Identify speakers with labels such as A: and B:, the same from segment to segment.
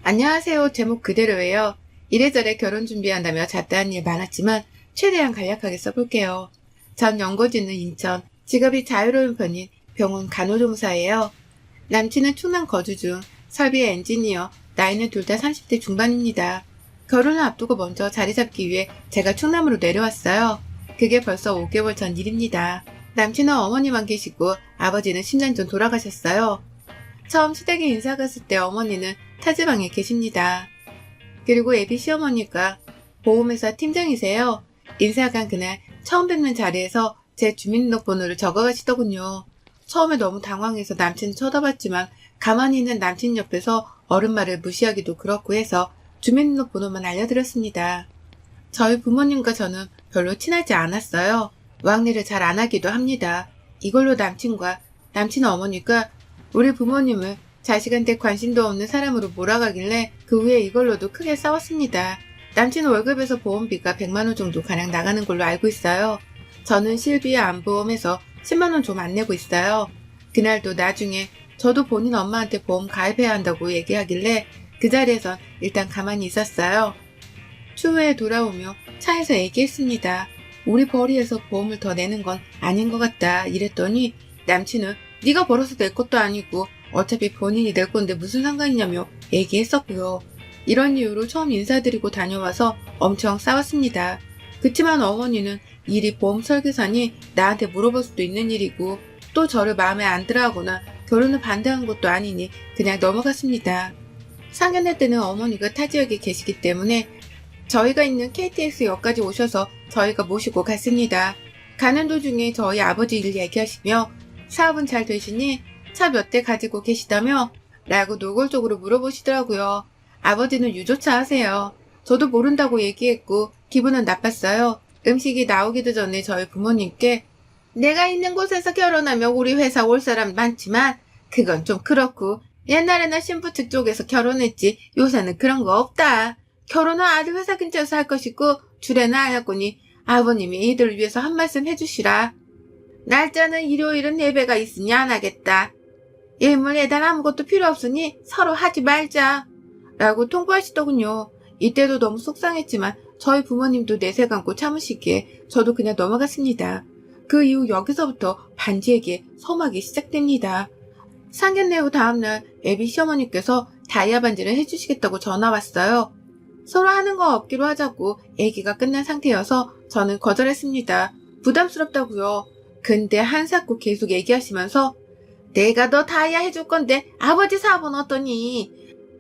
A: 안녕하세요. 제목 그대로예요. 이래저래 결혼 준비한다며 잡다한 일 많았지만 최대한 간략하게 써볼게요. 전 연고지는 인천, 직업이 자유로운 편인 병원 간호조무사예요. 남친은 충남 거주 중 설비의 엔지니어, 나이는 둘 다 30대 중반입니다. 결혼을 앞두고 먼저 자리 잡기 위해 제가 충남으로 내려왔어요. 그게 벌써 5개월 전 일입니다. 남친은 어머니만 계시고 아버지는 10년 전 돌아가셨어요. 처음 시댁에 인사 갔을 때 어머니는 타지방에 계십니다. 그리고 애비 시어머니가 보험회사 팀장이세요. 인사 간 그날 처음 뵙는 자리에서 제 주민등록번호를 적어가시더군요. 처음에 너무 당황해서 남친을 쳐다봤지만 가만히 있는 남친 옆에서 어른 말을 무시하기도 그렇고 해서 주민등록번호만 알려드렸습니다. 저희 부모님과 저는 별로 친하지 않았어요. 왕래를 잘 안 하기도 합니다. 이걸로 남친 어머니가 우리 부모님을 자식한테 관심도 없는 사람으로 몰아가길래 그 후에 이걸로도 크게 싸웠습니다. 남친 월급에서 보험비가 100만원 정도 가량 나가는 걸로 알고 있어요. 저는 실비와 안보험에서 10만원 좀 안 내고 있어요. 그날도 나중에 저도 본인 엄마한테 보험 가입해야 한다고 얘기하길래 그 자리에선 일단 가만히 있었어요. 추후에 돌아오며 차에서 얘기했습니다. 우리 벌이에서 보험을 더 내는 건 아닌 것 같다 이랬더니 남친은 네가 벌어서 낼 것도 아니고 어차피 본인이 낼 건데 무슨 상관이냐며 얘기했었고요. 이런 이유로 처음 인사드리고 다녀와서 엄청 싸웠습니다. 그치만 어머니는 일이 보험 설계사니 나한테 물어볼 수도 있는 일이고 또 저를 마음에 안 들어하거나 결혼을 반대한 것도 아니니 그냥 넘어갔습니다. 상견례 때는 어머니가 타 지역에 계시기 때문에 저희가 있는 KTX역까지 오셔서 저희가 모시고 갔습니다. 가는 도중에 저희 아버지 일 얘기하시며 사업은 잘 되시니 차 몇 대 가지고 계시다며? 라고 노골적으로 물어보시더라고요. 아버지는 유조차 하세요. 저도 모른다고 얘기했고 기분은 나빴어요. 음식이 나오기도 전에 저희 부모님께 내가 있는 곳에서 결혼하면 우리 회사 올 사람 많지만 그건 좀 그렇고 옛날에는 신부 측 쪽에서 결혼했지 요새는 그런 거 없다. 결혼은 아들 회사 근처에서 할 것이고 주례는 안 할 거니 아버님이 이들을 위해서 한 말씀 해주시라. 날짜는 일요일은 예배가 있으니 안 하겠다. 일물 예단 아무것도 필요 없으니 서로 하지 말자. 라고 통보하시더군요. 이때도 너무 속상했지만 저희 부모님도 내색 안고 참으시기에 저도 그냥 넘어갔습니다. 그 이후 여기서부터 반지에게 서막이 시작됩니다. 상견례 후 다음날 애비 시어머니께서 다이아 반지를 해주시겠다고 전화 왔어요. 서로 하는 거 없기로 하자고 얘기가 끝난 상태여서 저는 거절했습니다. 부담스럽다고요. 근데 한사코 계속 얘기하시면서 내가 너 다이아 해줄 건데 아버지 사업은 어떠니?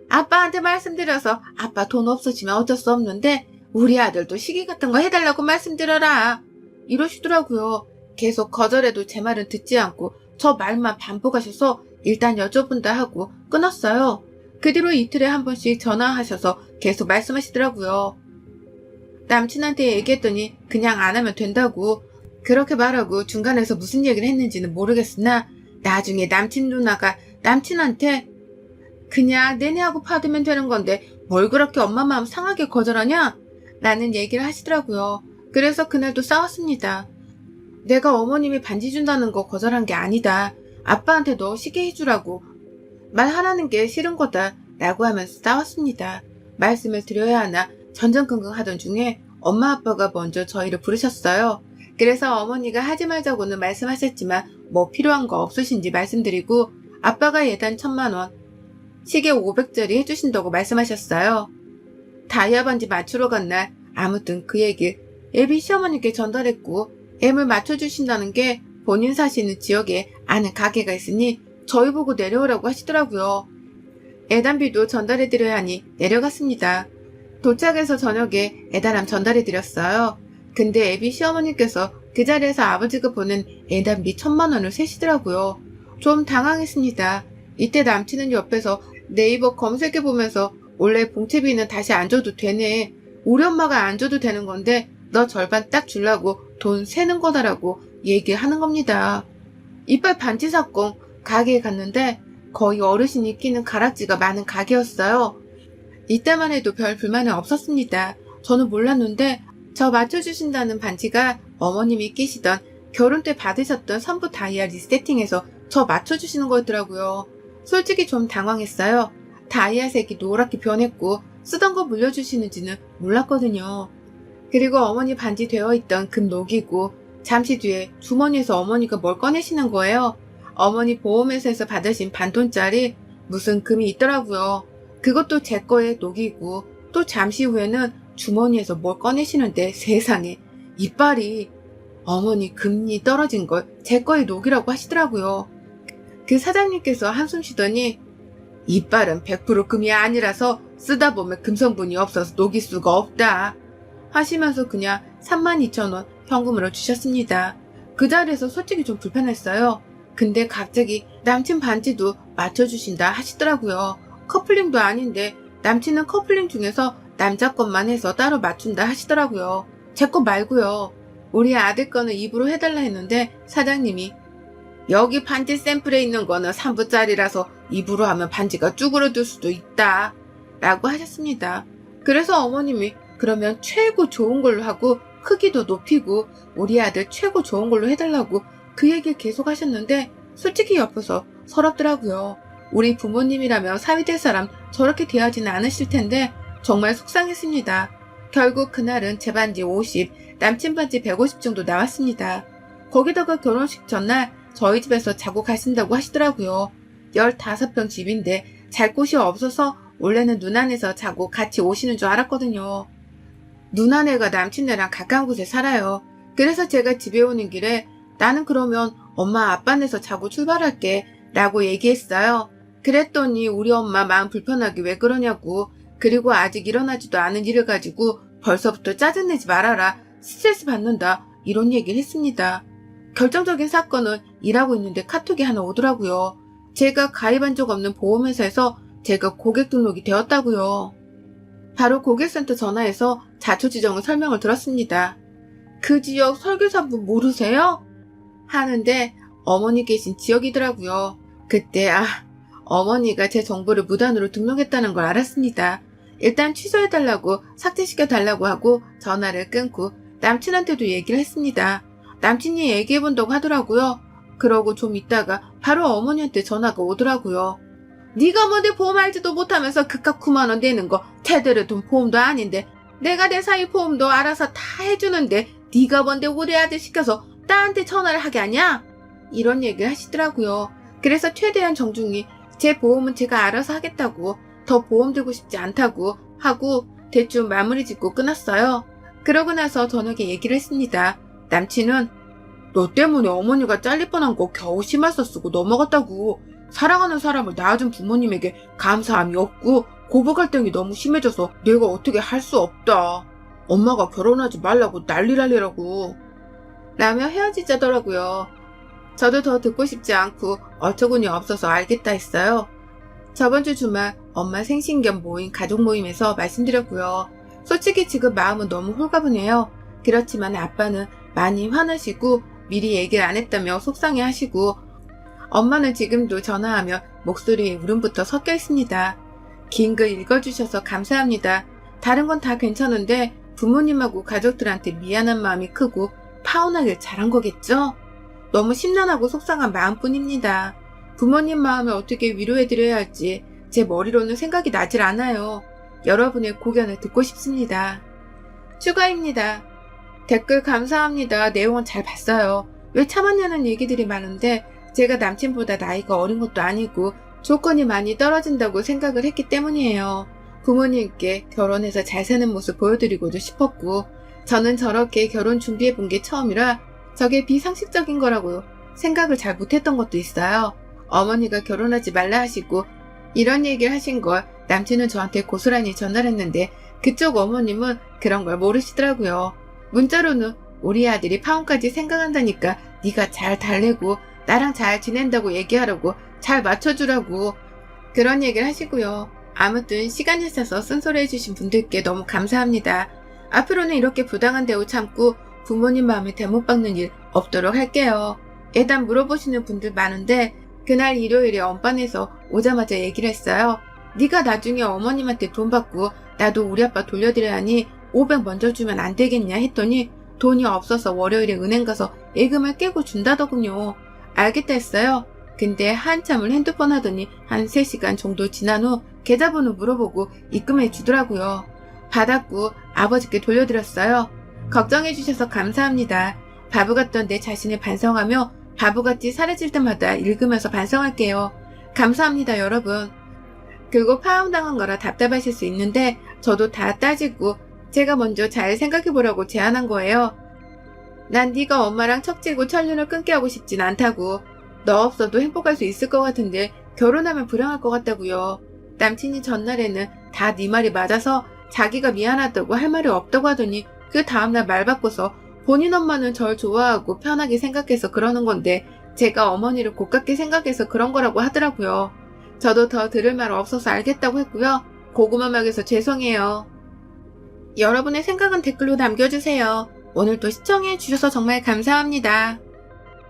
A: 아빠한테 말씀드려서 아빠 돈 없어지면 어쩔 수 없는데 우리 아들도 시계 같은 거 해달라고 말씀드려라. 이러시더라고요. 계속 거절해도 제 말은 듣지 않고 저 말만 반복하셔서 일단 여쭤본다 하고 끊었어요. 그 뒤로 이틀에 한 번씩 전화하셔서 계속 말씀하시더라고요. 남친한테 얘기했더니 그냥 안 하면 된다고 그렇게 말하고 중간에서 무슨 얘기를 했는지는 모르겠으나 나중에 남친 누나가 남친한테 그냥 내내하고 받으면 되는 건데 뭘 그렇게 엄마 마음 상하게 거절하냐? 라는 얘기를 하시더라고요. 그래서 그날도 싸웠습니다. 내가 어머님이 반지 준다는 거 거절한 게 아니다. 아빠한테 너 시계 해주라고 말하라는 게 싫은 거다 라고 하면서 싸웠습니다. 말씀을 드려야 하나 전전긍긍 하던 중에 엄마 아빠가 먼저 저희를 부르셨어요. 그래서 어머니가 하지 말자고는 말씀하셨지만 뭐 필요한 거 없으신지 말씀드리고 아빠가 예단 1000만원, 시계 500짜리 해주신다고 말씀하셨어요. 다이아 반지 맞추러 간 날 아무튼 그 얘기 애비 시어머니께 전달했고 애물 맞춰주신다는 게 본인 사시는 지역에 아는 가게가 있으니 저희 보고 내려오라고 하시더라고요. 애단비도 전달해드려야 하니 내려갔습니다. 도착해서 저녁에 애단함 전달해드렸어요. 근데 애비 시어머니께서 그 자리에서 아버지가 보낸 애단비 1000만원을 세시더라고요. 좀 당황했습니다. 이때 남친은 옆에서 네이버 검색해보면서 원래 봉채비는 다시 안 줘도 되네. 우리 엄마가 안 줘도 되는 건데 너 절반 딱 주려고 돈 세는 거다라고 얘기하는 겁니다. 이빨 반지 사건 가게에 갔는데 거의 어르신이 끼는 가락지가 많은 가게였어요. 이때만 해도 별 불만은 없었습니다. 저는 몰랐는데 저 맞춰주신다는 반지가 어머님이 끼시던 결혼 때 받으셨던 선부 다이아 리세팅해서 저 맞춰주시는 거였더라고요. 솔직히 좀 당황했어요. 다이아색이 노랗게 변했고 쓰던 거 물려주시는지는 몰랐거든요. 그리고 어머니 반지 되어있던 금 녹이고 잠시 뒤에 주머니에서 어머니가 뭘 꺼내시는 거예요. 어머니 보험회사에서 받으신 반돈짜리 무슨 금이 있더라고요. 그것도 제 거에 녹이고 또 잠시 후에는 주머니에서 뭘 꺼내시는데 세상에 이빨이 어머니 금이 떨어진 걸 제 거에 녹이라고 하시더라고요. 그 사장님께서 한숨 쉬더니 이빨은 100% 금이 아니라서 쓰다 보면 금 성분이 없어서 녹일 수가 없다 하시면서 그냥 32,000원 현금으로 주셨습니다. 그 자리에서 솔직히 좀 불편했어요. 근데 갑자기 남친 반지도 맞춰주신다 하시더라고요. 커플링도 아닌데 남친은 커플링 중에서 남자 것만 해서 따로 맞춘다 하시더라고요. 제 거 말고요. 우리 아들 거는 입으로 해달라 했는데 사장님이 여기 반지 샘플에 있는 거는 3부짜리라서 입으로 하면 반지가 쭈그러들 수도 있다 라고 하셨습니다. 그래서 어머님이 그러면 최고 좋은 걸로 하고 크기도 높이고 우리 아들 최고 좋은 걸로 해달라고 그 얘기를 계속 하셨는데 솔직히 옆에서 서럽더라고요. 우리 부모님이라면 사위될 사람 저렇게 대하지는 않으실 텐데 정말 속상했습니다. 결국 그날은 제 반지 50, 남친 반지 150 정도 나왔습니다. 거기다가 결혼식 전날 저희 집에서 자고 가신다고 하시더라고요. 15평 집인데 잘 곳이 없어서 원래는 누나네에서 자고 같이 오시는 줄 알았거든요. 누나네가 남친네랑 가까운 곳에 살아요. 그래서 제가 집에 오는 길에 나는 그러면 엄마 아빠네에서 자고 출발할게 라고 얘기했어요. 그랬더니 우리 엄마 마음 불편하게 왜 그러냐고 그리고 아직 일어나지도 않은 일을 가지고 벌써부터 짜증내지 말아라 스트레스 받는다 이런 얘기를 했습니다. 결정적인 사건은 일하고 있는데 카톡이 하나 오더라고요. 제가 가입한 적 없는 보험회사에서 제가 고객 등록이 되었다고요. 바로 고객센터 전화해서 자초지종을 설명을 들었습니다. 그 지역 설계사분 모르세요? 하는데 어머니 계신 지역이더라고요. 그때 어머니가 제 정보를 무단으로 등록했다는 걸 알았습니다. 일단 취소해달라고 삭제시켜달라고 하고 전화를 끊고 남친한테도 얘기를 했습니다. 남친이 얘기해본다고 하더라고요. 그러고 좀 있다가 바로 어머니한테 전화가 오더라고요. 네가 뭔데 보험 알지도 못하면서 그깟 9만 원 내는 거 제대로 돈 보험도 아닌데 내가 내 사이 보험도 알아서 다 해주는데 네가 뭔데 우리 아들 시켜서 나한테 전화를 하게 하냐? 이런 얘기를 하시더라고요. 그래서 최대한 정중히 제 보험은 제가 알아서 하겠다고 더 보험 들고 싶지 않다고 하고 대충 마무리 짓고 끊었어요. 그러고 나서 저녁에 얘기를 했습니다. 남친은 너 때문에 어머니가 잘릴 뻔한 거 겨우 심할서 쓰고 넘어갔다고. 사랑하는 사람을 낳아준 부모님에게 감사함이 없고 고부 갈등이 너무 심해져서 내가 어떻게 할 수 없다. 엄마가 결혼하지 말라고 난리라고 라며 헤어지자더라고요. 저도 더 듣고 싶지 않고 어처구니 없어서 알겠다 했어요. 저번 주 주말 엄마 생신 겸 모인 가족 모임에서 말씀드렸고요. 솔직히 지금 마음은 너무 홀가분해요. 그렇지만 아빠는 많이 화나시고 미리 얘기를 안 했다며 속상해 하시고 엄마는 지금도 전화하며 목소리에 울음부터 섞여 있습니다. 긴 글 읽어주셔서 감사합니다. 다른 건 다 괜찮은데 부모님하고 가족들한테 미안한 마음이 크고 파혼하길 잘한 거겠죠? 너무 심란하고 속상한 마음뿐입니다. 부모님 마음을 어떻게 위로해드려야 할지 제 머리로는 생각이 나질 않아요. 여러분의 고견을 듣고 싶습니다. 추가입니다. 댓글 감사합니다. 내용은 잘 봤어요. 왜 참았냐는 얘기들이 많은데 제가 남친보다 나이가 어린 것도 아니고 조건이 많이 떨어진다고 생각을 했기 때문이에요. 부모님께 결혼해서 잘 사는 모습 보여드리고도 싶었고 저는 저렇게 결혼 준비해본 게 처음이라 저게 비상식적인 거라고 생각을 잘 못했던 것도 있어요. 어머니가 결혼하지 말라 하시고 이런 얘기를 하신 걸 남친은 저한테 고스란히 전달했는데 그쪽 어머님은 그런 걸 모르시더라고요. 문자로는 우리 아들이 파혼까지 생각한다니까 네가 잘 달래고 나랑 잘 지낸다고 얘기하라고 잘 맞춰주라고 그런 얘기를 하시고요. 아무튼 시간이 있어서 쓴소리 해주신 분들께 너무 감사합니다. 앞으로는 이렇게 부당한 대우 참고 부모님 마음에 대못 박는 일 없도록 할게요. 일단 물어보시는 분들 많은데 그날 일요일에 엄반에서 오자마자 얘기를 했어요. 네가 나중에 어머님한테 돈 받고 나도 우리 아빠 돌려드려야 하니 500 먼저 주면 안 되겠냐 했더니 돈이 없어서 월요일에 은행 가서 예금을 깨고 준다더군요. 알겠다 했어요. 근데 한참을 핸드폰 하더니 한 3시간 정도 지난 후 계좌번호 물어보고 입금해 주더라고요. 받았고 아버지께 돌려드렸어요. 걱정해 주셔서 감사합니다. 바보 같던 내 자신을 반성하며 바보같이 사라질 때마다 읽으면서 반성할게요. 감사합니다, 여러분. 그리고 파혼당한 거라 답답하실 수 있는데 저도 다 따지고 제가 먼저 잘 생각해보라고 제안한 거예요. 난 네가 엄마랑 척지고 천륜을 끊게 하고 싶진 않다고. 너 없어도 행복할 수 있을 것 같은데 결혼하면 불행할 것 같다고요. 남친이 전날에는 다 네 말이 맞아서 자기가 미안하다고 할 말이 없다고 하더니 그 다음날 말 바꿔서 본인 엄마는 절 좋아하고 편하게 생각해서 그러는 건데 제가 어머니를 고깝게 생각해서 그런 거라고 하더라고요. 저도 더 들을 말 없어서 알겠다고 했고요. 고구마 막에서 죄송해요. 여러분의 생각은 댓글로 남겨주세요. 오늘도 시청해주셔서 정말 감사합니다.